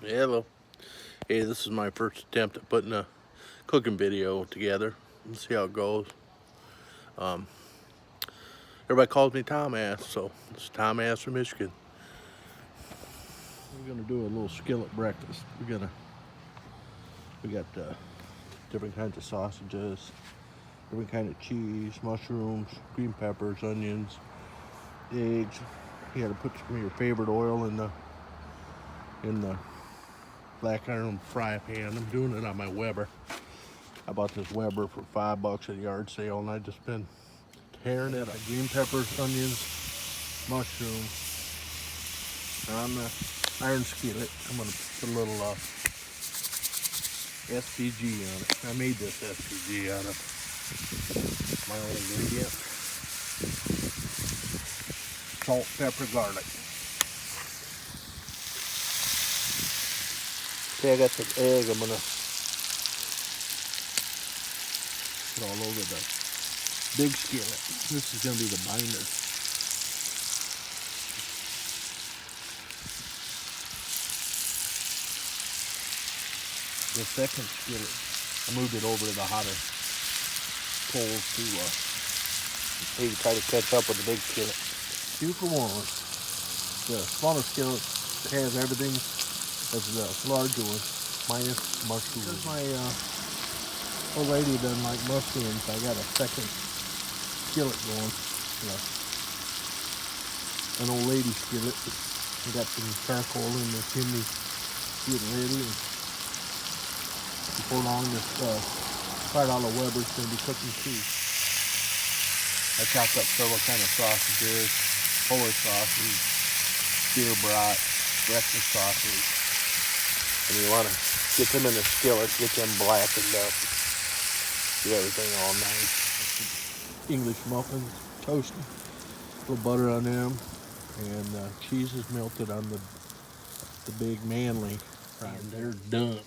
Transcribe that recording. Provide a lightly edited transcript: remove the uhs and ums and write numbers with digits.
Hello. Hey, this is my first attempt at putting a cooking video together. Let's see how it goes. Everybody calls me Tomassz, so it's Tomassz from Michigan. We're gonna do a little skillet breakfast. We got different kinds of sausages, different kind of cheese, mushrooms, green peppers, onions, eggs. You gotta put some of your favorite oil in the black iron fry pan. I'm doing it on my Weber. I bought this Weber for $5 at a yard sale, and I just been tearing it up. Green peppers, onions, mushrooms. On the iron skillet, I'm gonna put a little SPG on it. I made this SPG out of my own ingredient. Salt, pepper, garlic. Okay, I got the egg. I'm gonna put all over the big skillet. This is gonna be the binder. The second skillet, I moved it over to the hotter coals to maybe try to catch up with the big skillet. 2 for 1. The smaller skillet has everything as the larger one, minus mushrooms. Because my old lady doesn't like mushrooms, I got a second skillet going. An old lady skillet. I got some charcoal in the chimney getting ready. And before long, this $5 Weber's going to be cooking too. I chopped up several kind of sausages, Polish sausage, beer brat, breakfast sausage. And you want to get them in the skillet, get them blackened up, get everything all nice. English muffins, toasted, a little butter on them, and cheese is melted on the big manly, and they're done.